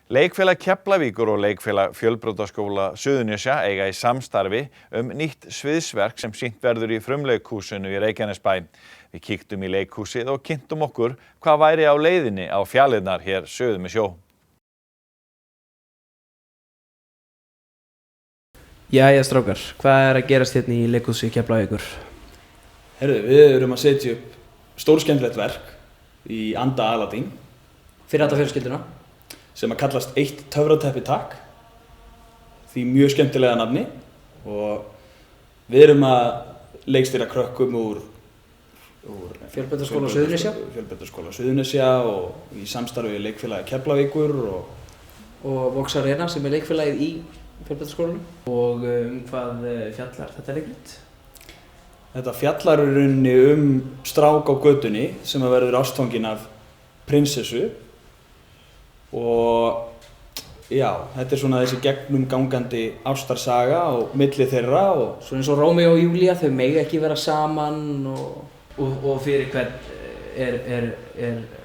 Leikfélag Keflavíkur og leikfélag Fjölbrautaskóla Suðurnesja eiga í samstarfi nýtt sviðsverk sem sýnt verður í Frumleikhúsinu í Reykjanesbæ. Við kíktum í leikhúsið og kynntum okkur hvað væri á leiðinni á fjalirnar hér suður með sjó. Jæja strákar, hvað er að gerast hérna í leikhúsi Keflavíkur? Herðu, við erum að setja upp stórskemmtilegt verk í anda Aladín. Fyrir alla fjölskylduna. Sem að kallast Eitt töfrateppi takk. Því mjög skemmtilega nafni. Og við erum að leikstýra krökkum úr Fjölbrautaskóla Suðurnesja. Fjölbrautaskóla Suðurnesja og í samstarfi við leikfélagi Keflavíkur og Vox Arena sem er leikfélagið í Fjölbrautaskólanum. Og hvað fjallar þetta leikrit? Þetta fjallar í rauninni strák á götunni sem að verður ástfanginn af prinsessu. Og já, þetta er svona þessi gegnumgangandi ástarsaga á milli þeirra og svona eins og Rómeó og Júlía, þau mega ekki vera saman og fyrir hvern er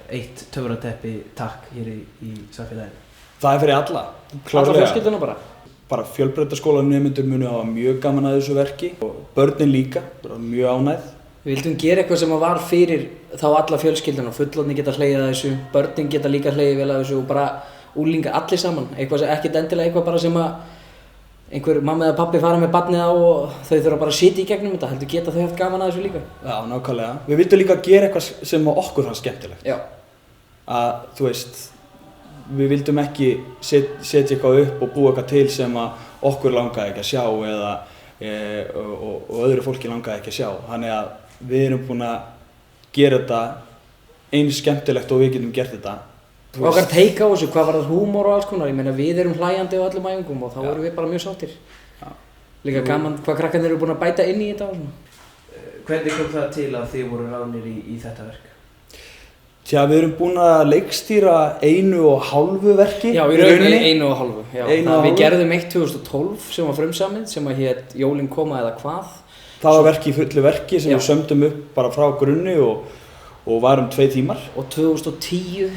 eitt töfrateppi takk hér í samfélaginu? Það er fyrir alla, klárlega. Alla fjölskylduna bara? Bara fjölbrautaskólanemendur munu hafa mjög gaman að þessu verki og börnin líka, bara mjög ánægð. Við vildum gera eitthvað sem var fyrir þá alla fjölskylduna, fullorðnir geta hlegið að þessu, börnin geta líka hlegið vel að þessu og bara unglingar allir saman. Eitthvað sem ekkert endilega eitthvað bara sem að einhver mamma eða pappi fara með barnið á og þau þurfa bara að sitja í gegnum þetta, heldur geta þau haft gaman að þessu líka. Já, nákvæmlega. Við vildum líka gera eitthvað sem okkur fannst skemmtilegt. Já. Að, þú veist, við vildum ekki setja eitthvað upp og búa eitthvað til sem að okkur langaði ekki að sjá og öðru fólki langaði ekki að sjá. Þannig að við erum búin að gera þetta eins skemmtilegt og við getum gert þetta. Og okkar teika á þessu, hvað var það húmor og alls konar, ég meina við erum hlæjandi á öllum æfingum og þá erum við bara mjög sáttir. Já. Líka gaman hvað krakkarnir eru búin að bæta inn í þetta og svona. Hvernig kom það til að þið voru ráðnir í þetta verk? Tja, við erum búin að leikstýra 1,5 verki. Já, í rauninni 1,5. Já, við gerðum eitt 2012 sem var frumsamið, sem að hét Jólin koma eða hvað. Það var verki í fullu verki sem við sömdum upp bara frá grunni og varum 2 tímar. Og 2010,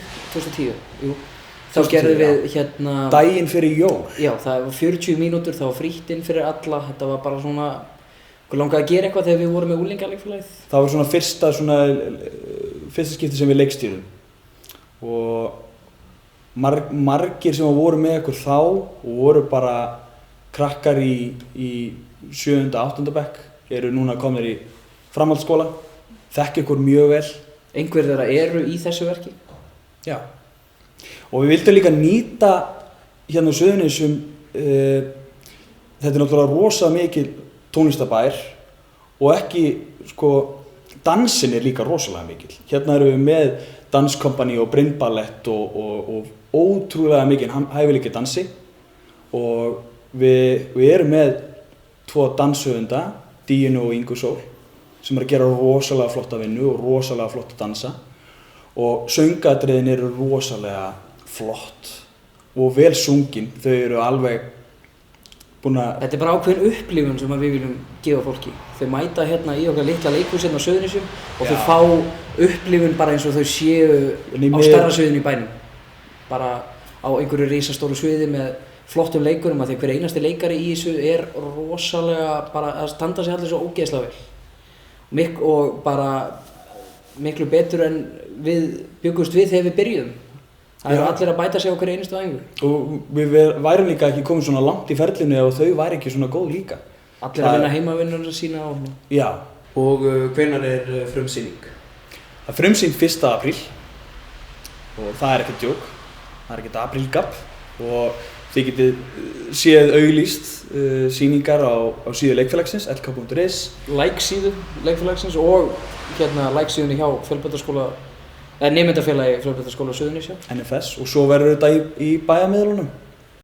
jú, þá gerðum við hérna... Daginn fyrir jól. Já, það var 40 mínútur, það var frítt inn fyrir alla, þetta var bara svona... Við langaði að gera eitthvað þegar við vorum með unglingarleikfélagið. Það var svona fyrsta skipti sem við leikstýrum. Og margir sem voru með okkur þá og voru bara krakkar í 7. og 8. bekk eru núna komnir í framhaldsskóla, þekki okkur mjög vel. Einhver þeirra eru í þessu verki? Já. Og við vildum líka nýta hérna á Suðurnesjum, þetta er náttúrulega rosa mikil tónlistabær og ekki, sko, dansin er líka rosalega mikil. Hérna erum við með danskompani og brindballett og ótrúlega mikil hæfileiki dansi og við erum með 2 danshöfunda, Díunu og Ingu Sól, sem að gera rosalega flotta vinnu og rosalega flott að dansa og söngatriðin eru rosalega flott og vel sungin, þau eru alveg búin að... Þetta er bara ákveðin upplifun sem við viljum gefa fólki. Þau mæta hérna í okkar litla leikhús hérna á Suðurnesjum og þau fá upplifun bara eins og þau séu á stærra sviðinu í bænum. Bara á einhverju risastóru sviði með flottum leikurum að því hver einasti leikari í þessu er rosalega bara að standa sig allir svo ógeðslega vel. Og bara miklu betur en við byggumst við þegar við byrjuðum. Það eru allir að bæta sig á hverju einustu æfingu. Og við værum líka ekki komið svona langt í ferlinu og þau væri ekki svona góð líka. Allir að vinna heimavinnuna sína og... Já. Og hvenær er frumsýning? Það er frumsýning 1. apríl og það er ekkert djók. Það er ekkert aprílgabb og þið getið séð auglýst sýningar á síðu leikfélagsins, lk.is. Like-síðu leikfélagsins og hérna like-síðunni hjá Fjölbrautaskóla nemendafélagi Fjölbrautaskóla Suðurnesja. NFS og svo verður þetta í bæjarmiðlunum.